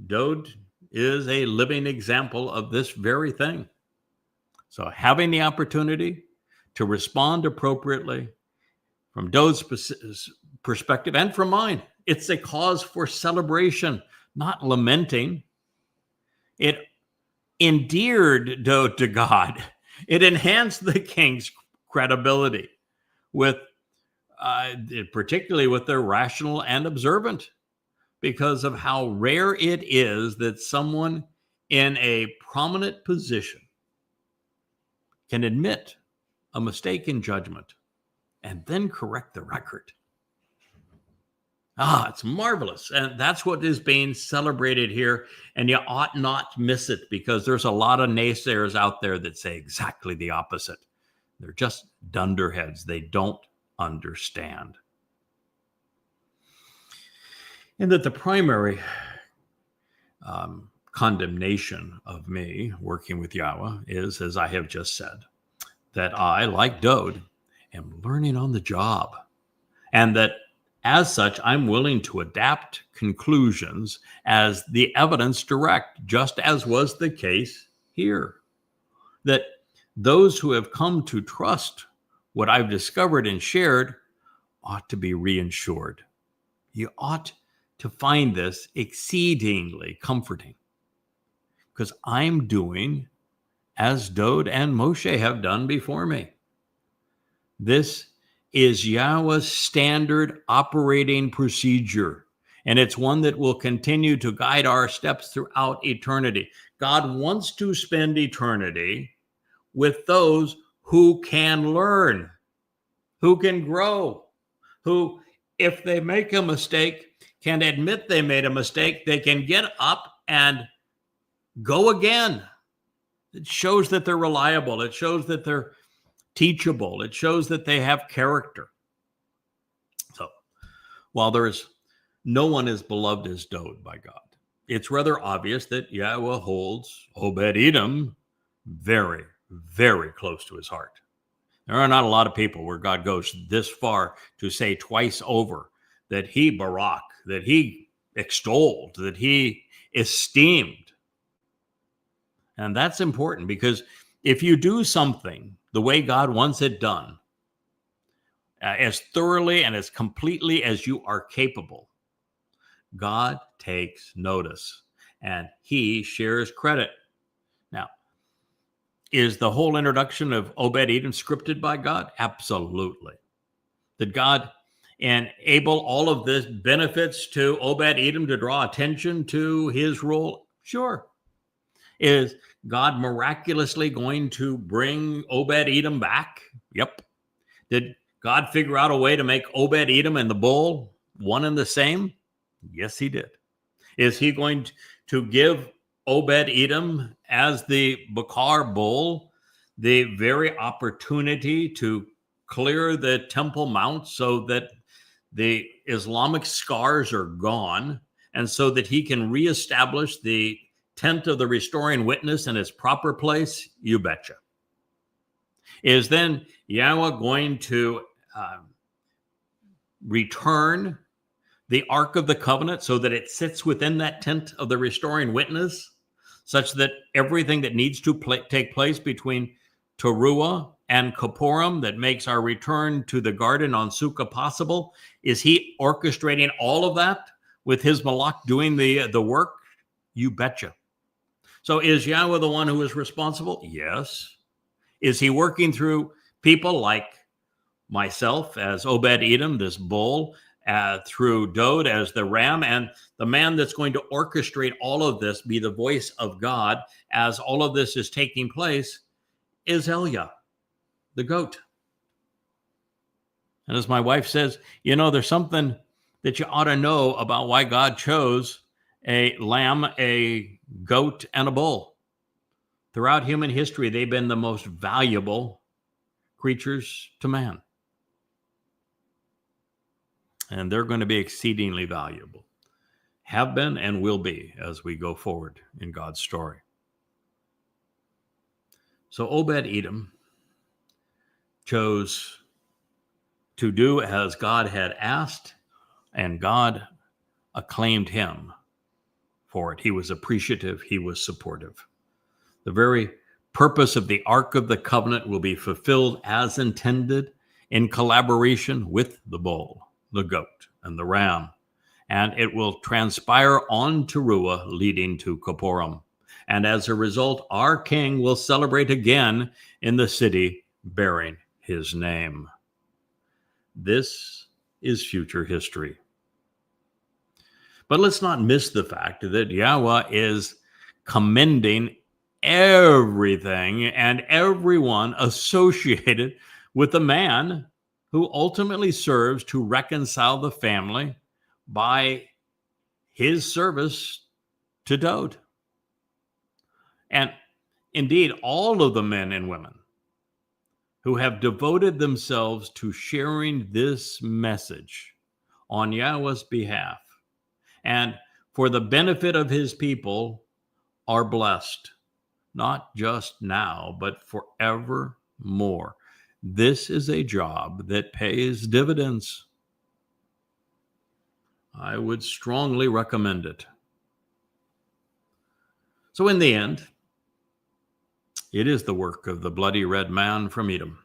Dowd is a living example of this very thing. So having the opportunity to respond appropriately from Dowd's perspective and from mine, it's a cause for celebration, not lamenting. It endeared Dowd to God. It enhanced the king's credibility particularly with the rational and observant, because of how rare it is that someone in a prominent position can admit a mistake in judgment and then correct the record. It's marvelous. And that's what is being celebrated here. And you ought not miss it, because there's a lot of naysayers out there that say exactly the opposite. They're just dunderheads. They don't understand. And that the primary condemnation of me working with Yahweh is, as I have just said, that I, like Dowd, am learning on the job. And that As such, I'm willing to adapt conclusions as the evidence direct, just as was the case here. That those who have come to trust what I've discovered and shared ought to be reassured. You ought to find this exceedingly comforting, because I'm doing as Dowd and Moshe have done before me. This is Yahweh's standard operating procedure, and it's one that will continue to guide our steps throughout eternity. God wants to spend eternity with those who can learn, who can grow, who, if they make a mistake, can admit they made a mistake. They can get up and go again. It shows that they're reliable. It shows that they're teachable. It shows that they have character. So, while no one is beloved as Dowd by God, it's rather obvious that Yahweh holds Obed-Edom very, very close to his heart. There are not a lot of people where God goes this far to say twice over that he barak, that he extolled, that he esteemed. And that's important, because if you do something the way God wants it done, as thoroughly and as completely as you are capable, God takes notice and he shares credit. Now, is the whole introduction of Obed-Edom scripted by God? Absolutely. Did God enable all of this benefits to Obed-Edom to draw attention to his role? Sure. Is God miraculously going to bring Obed-Edom back? Yep. Did God figure out a way to make Obed-Edom and the bull one and the same? Yes, he did. Is he going to give Obed-Edom as the BakarBull the very opportunity to clear the Temple Mount so that the Islamic scars are gone, and so that he can reestablish the tent of the restoring witness in its proper place? You betcha. Is then Yahweh going to return the Ark of the Covenant so that it sits within that tent of the restoring witness, such that everything that needs to take place between Teruah and Kippurim that makes our return to the garden on Sukkah possible? Is he orchestrating all of that with his Malach doing the work? You betcha. So is Yahweh the one who is responsible? Yes. Is he working through people like myself as Obed-Edom, this bull, through Dowd as the ram, and the man that's going to orchestrate all of this, be the voice of God as all of this is taking place, is Elia, the goat. And as my wife says, there's something that you ought to know about why God chose a lamb, a goat, and a bull. Throughout human history, they've been the most valuable creatures to man. And they're going to be exceedingly valuable. Have been and will be as we go forward in God's story. So Obed-Edom chose to do as God had asked, and God acclaimed him for it. He was appreciative. He was supportive. The very purpose of the Ark of the Covenant will be fulfilled as intended in collaboration with the bull, the goat, and the ram. And it will transpire on Teruah, leading to Kippurim. And as a result, our king will celebrate again in the city bearing his name. This is future history. But let's not miss the fact that Yahweh is commending everything and everyone associated with the man who ultimately serves to reconcile the family by his service to Dowd. And indeed, all of the men and women who have devoted themselves to sharing this message on Yahweh's behalf and for the benefit of his people are blessed, not just now, but forevermore. This is a job that pays dividends. I would strongly recommend it. So in the end, it is the work of the bloody red man from Edom,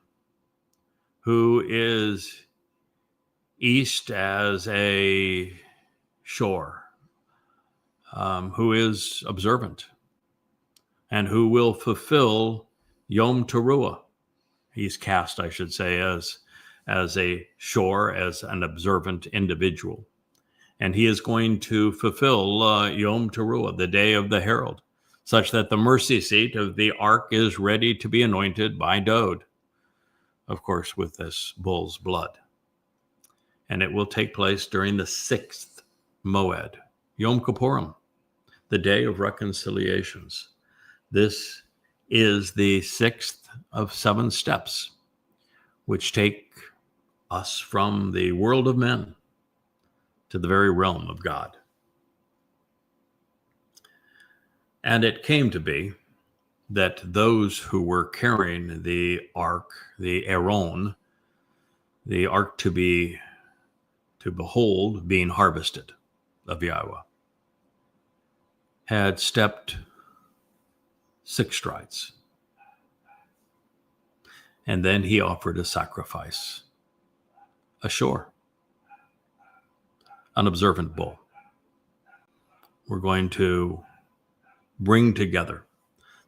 who is east as a shore, who is observant, and who will fulfill Yom Teruah. He's cast, I should say, as a shore, as an observant individual. And he is going to fulfill Yom Teruah, the day of the herald, such that the mercy seat of the ark is ready to be anointed by Dowd, of course, with this bull's blood. And it will take place during the 6th Mow'ed, Yom Kippurim, the day of reconciliations. This is the 6th of 7 steps, which take us from the world of men to the very realm of God. And it came to be that those who were carrying the ark, the Aaron, the ark to behold being harvested of Yahweh, had stepped 6 strides. And then he offered a sacrifice, ashore, an observant bull. We're going to bring together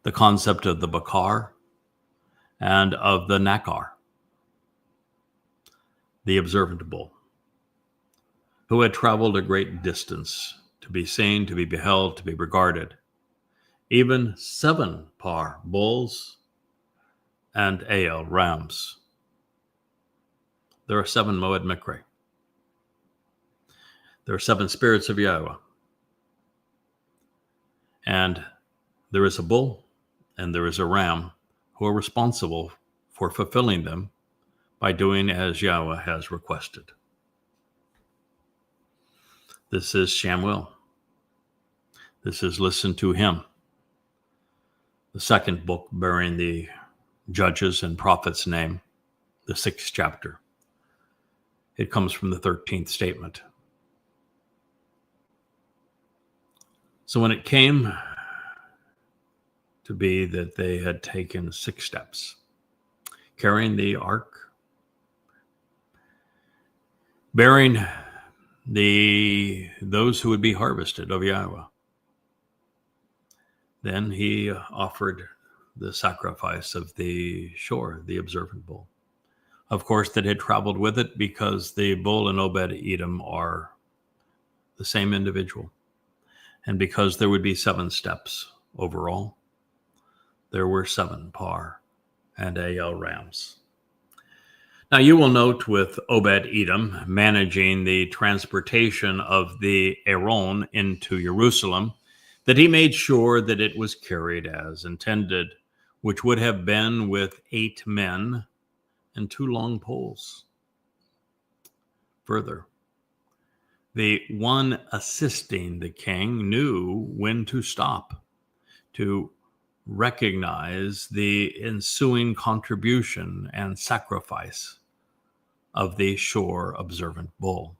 the concept of the Bakar and of the Nakar, the observant bull, who had traveled a great distance to be seen, to be beheld, to be regarded. Even 7 par bulls and AL rams. There are 7 Mow'ed Mikre. There are 7 spirits of Yahweh. And there is a bull and there is a ram who are responsible for fulfilling them by doing as Yahweh has requested. This is Shamuw'el. This is Listen to Him, the 2nd book bearing the Judges and Prophets name, the 6th chapter. It comes from the 13th statement. So when it came to be that they had taken 6 steps, carrying the ark, bearing those who would be harvested of Yahweh, then he offered the sacrifice of the shore, the observant bull. Of course, that had traveled with it, because the bull and Obed-Edom are the same individual. And because there would be 7 steps overall, there were 7 par and AL rams. Now you will note with Obed-Edom managing the transportation of the Aaron into Jerusalem, that he made sure that it was carried as intended, which would have been with 8 men and 2 long poles. Further, the one assisting the king knew when to stop, to recognize the ensuing contribution and sacrifice of the shore observant bull.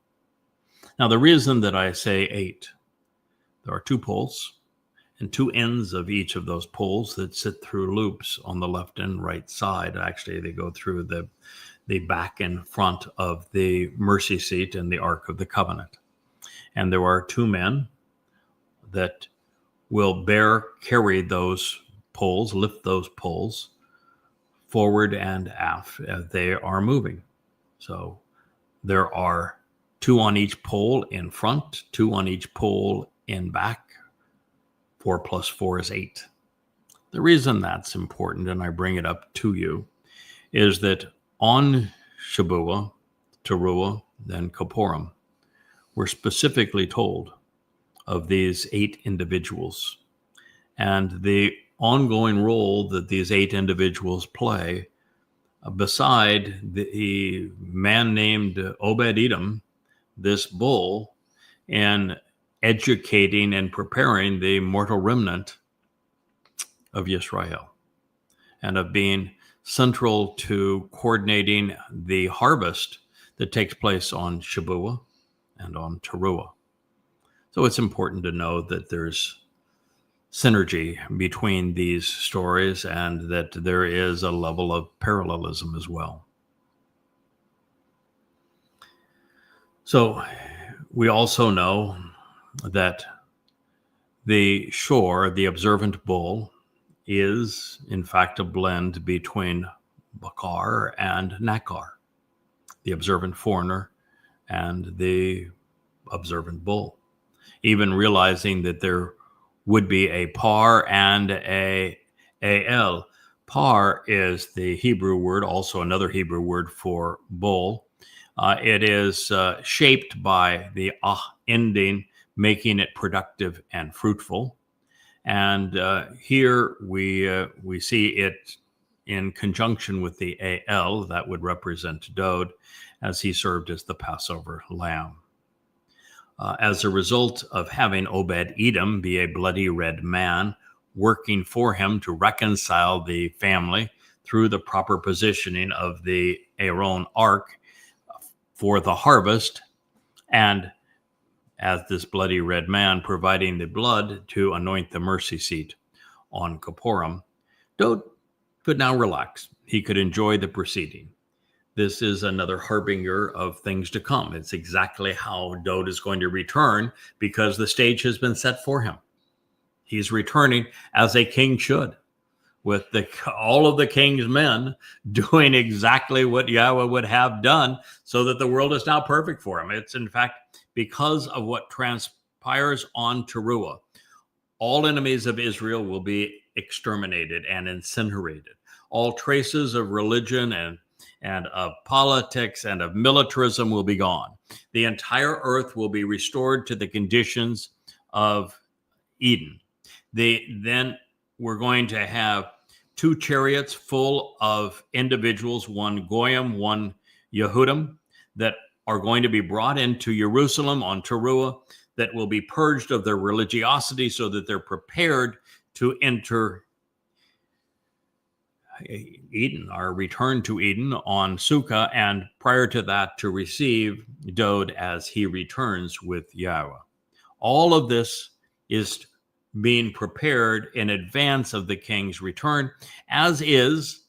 Now, the reason that I say 8, there are 2 poles and 2 ends of each of those poles that sit through loops on the left and right side. Actually, they go through the back and front of the mercy seat and the Ark of the Covenant. And there are 2 men that will carry those poles, lift those poles forward and aft as they are moving. So there are 2 on each pole in front, 2 on each pole in back. 4 plus 4 is 8. The reason that's important, and I bring it up to you, is that on Shamuw'el, Teruah, and Kippurim, we're specifically told of these 8 individuals and the ongoing role that these 8 individuals play beside the man named Obed-Edom, this bull, in educating and preparing the mortal remnant of Yisra'el, and of being central to coordinating the harvest that takes place on Shamuw'el and on Teruah. So it's important to know that there's synergy between these stories and that there is a level of parallelism as well. So we also know that the shore, the observant bull, is in fact a blend between Bakar and Nakar, the observant foreigner and the observant bull. Even realizing that there would be a par and a al. Par is the Hebrew word, also another Hebrew word for bull. It is shaped by the ending, making it productive and fruitful. And here we see it in conjunction with the al, that would represent Dowd, as he served as the Passover lamb. As a result of having Obed-Edom be a bloody red man, working for him to reconcile the family through the proper positioning of the Aaron ark for the harvest, and as this bloody red man providing the blood to anoint the mercy seat on Kippurim, Dowd could now relax. He could enjoy the proceeding. This is another harbinger of things to come. It's exactly how Dowd is going to return, because the stage has been set for him. He's returning as a king should, with all of the king's men doing exactly what Yahweh would have done, so that the world is now perfect for him. It's in fact because of what transpires on Teruah. All enemies of Israel will be exterminated and incinerated. All traces of religion and of politics and of militarism will be gone. The entire earth will be restored to the conditions of Eden. Then we're going to have 2 chariots full of individuals, one Goyim, one Yehudim, that are going to be brought into Jerusalem on Teruah, that will be purged of their religiosity so that they're prepared to enter Eden, our return to Eden on Sukkah, and prior to that to receive Dowd as he returns with Yahweh. All of this is being prepared in advance of the king's return, as is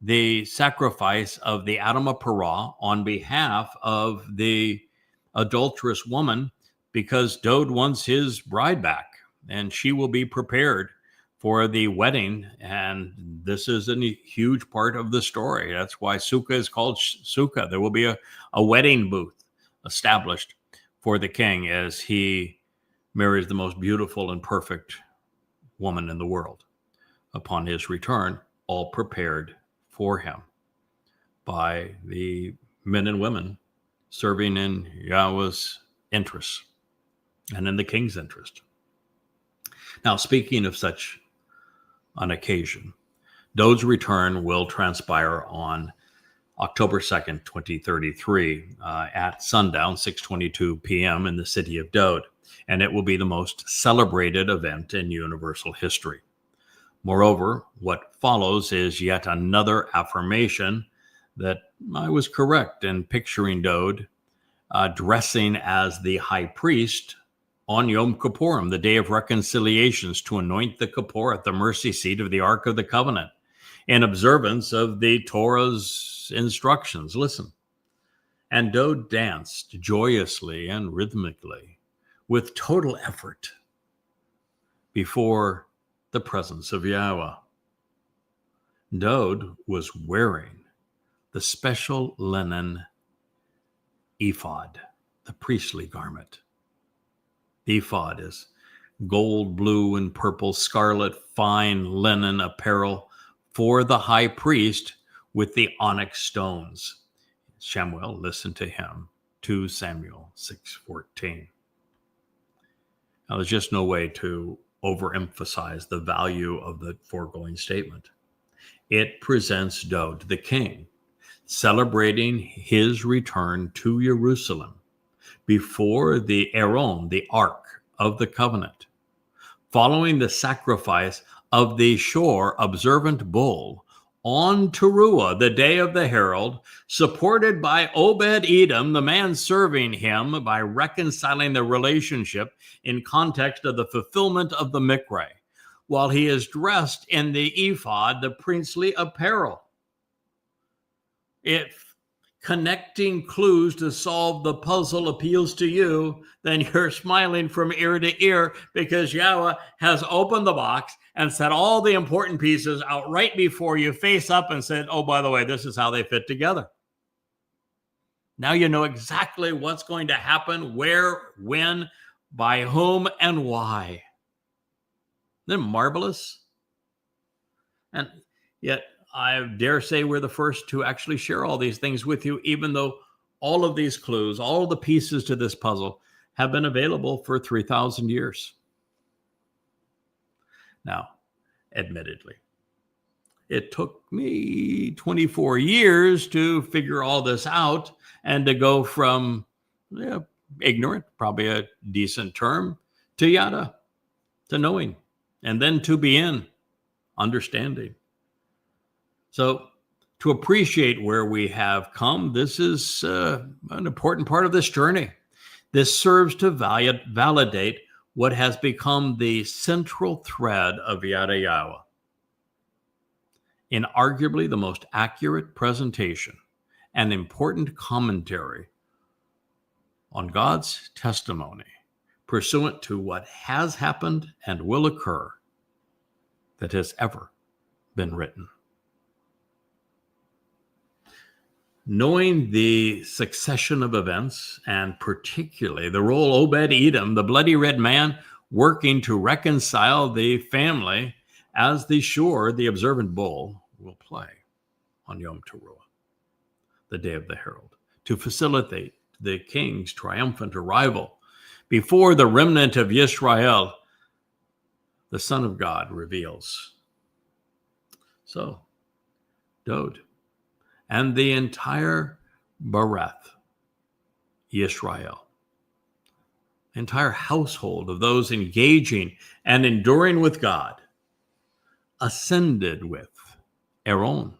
the sacrifice of the Adamah Parah on behalf of the adulterous woman, because Dowd wants his bride back, and she will be prepared for the wedding. And this is a huge part of the story. That's why Sukkah is called Sukkah. There will be a wedding booth established for the king as he marries the most beautiful and perfect woman in the world upon his return, all prepared for him by the men and women serving in Yahweh's interests and in the king's interest. Now, speaking of such an occasion, Dowd's return will transpire on October 2nd, 2033, at sundown, 6:22 p.m. in the city of Dowd, and it will be the most celebrated event in universal history. Moreover, what follows is yet another affirmation that I was correct in picturing Dowd dressing as the high priest on Yom Kippurim, the day of reconciliations, to anoint the Kippur at the mercy seat of the Ark of the Covenant, in observance of the Torah's instructions. Listen. And Dowd danced joyously and rhythmically with total effort before the presence of Yahweh. Dowd was wearing the special linen ephod, the priestly garment. The ephod is gold, blue, and purple, scarlet, fine linen apparel for the high priest with the onyx stones. Shamuw'el, listen to him, 2 Samuel 6:14. Now, there's just no way to overemphasize the value of the foregoing statement. It presents Dowd, the king, celebrating his return to Jerusalem before the Aaron, the Ark of the Covenant, following the sacrifice of the shore observant bull on Teruah, the day of the herald, supported by Obed-Edom, the man serving him, by reconciling the relationship in context of the fulfillment of the Mikre, while he is dressed in the ephod, the princely apparel. If connecting clues to solve the puzzle appeals to you, then you're smiling from ear to ear, because Yahweh has opened the box and set all the important pieces out right before you, face up, and said, oh, by the way, this is how they fit together. Now you know exactly what's going to happen, where, when, by whom, and why. Isn't it marvelous? And yet, I dare say we're the first to actually share all these things with you, even though all of these clues, all of the pieces to this puzzle have been available for 3,000 years. Now, admittedly, it took me 24 years to figure all this out and to go from ignorant, probably a decent term, to yada, to knowing, and then to be in understanding. So to appreciate where we have come, this is an important part of this journey. This serves to validate what has become the central thread of YadaYahowah, in arguably the most accurate presentation and important commentary on God's testimony pursuant to what has happened and will occur that has ever been written. Knowing the succession of events, and particularly the role Obed-Edom, the bloody red man, working to reconcile the family as the observant bull, will play on Yom Teruah, the day of the herald, to facilitate the king's triumphant arrival before the remnant of Yisra'el, the Son of God, reveals. So, Dowd and the entire Bereth, Yisra'el, entire household of those engaging and enduring with God, ascended with Aaron,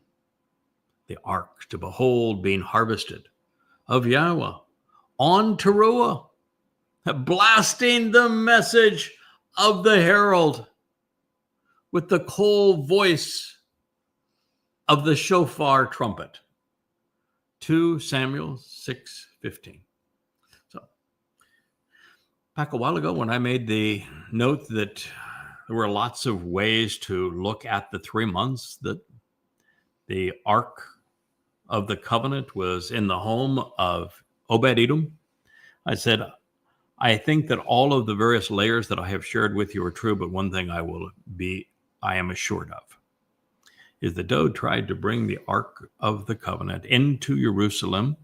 the ark to behold being harvested of Yahweh, on Teruah, blasting the message of the herald with the cold voice of the shofar trumpet. 2 Samuel 6:15. So, back a while ago when I made the note that there were lots of ways to look at the 3 months that the Ark of the Covenant was in the home of Obed-Edom, I said, I think that all of the various layers that I have shared with you are true, but one thing I am assured of is that Dowd tried to bring the Ark of the Covenant into Jerusalem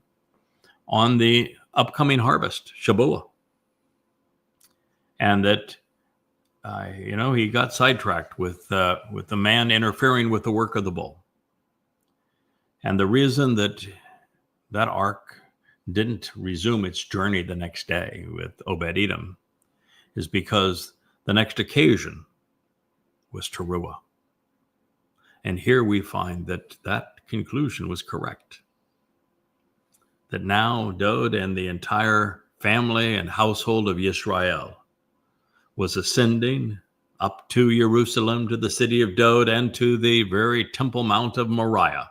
on the upcoming harvest, Shabuw'el. And that, he got sidetracked with the man interfering with the work of the bull. And the reason that Ark didn't resume its journey the next day with Obed-Edom is because the next occasion was Teruah. And here we find that conclusion was correct. That now Dowd and the entire family and household of Yisra'el was ascending up to Jerusalem, to the city of Dowd, and to the very Temple Mount of Moriah,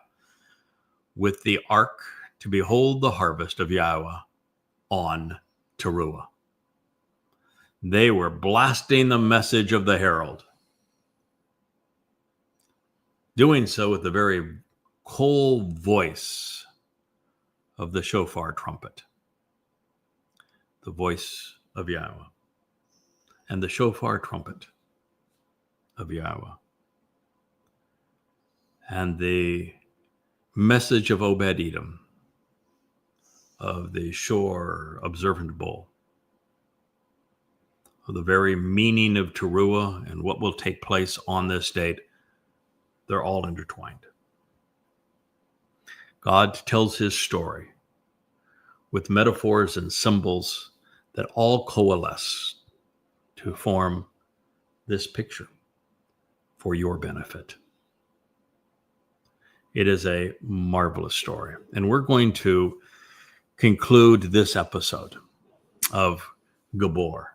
with the ark to behold the harvest of Yahweh on Teruah. They were blasting the message of the herald, doing so with the very cold voice of the shofar trumpet, the voice of Yahweh, and the shofar trumpet of Yahweh, and the message of Obed-Edom, of the Shor observant bull, of the very meaning of Teruah and what will take place on this date. They're all intertwined. God tells his story with metaphors and symbols that all coalesce to form this picture for your benefit. It is a marvelous story. And we're going to conclude this episode of Gibowr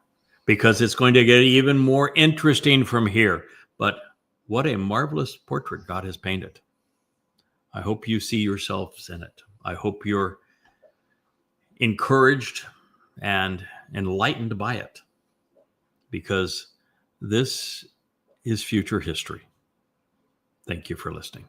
because it's going to get even more interesting from here. But what a marvelous portrait God has painted. I hope you see yourselves in it. I hope you're encouraged and enlightened by it, because this is future history. Thank you for listening.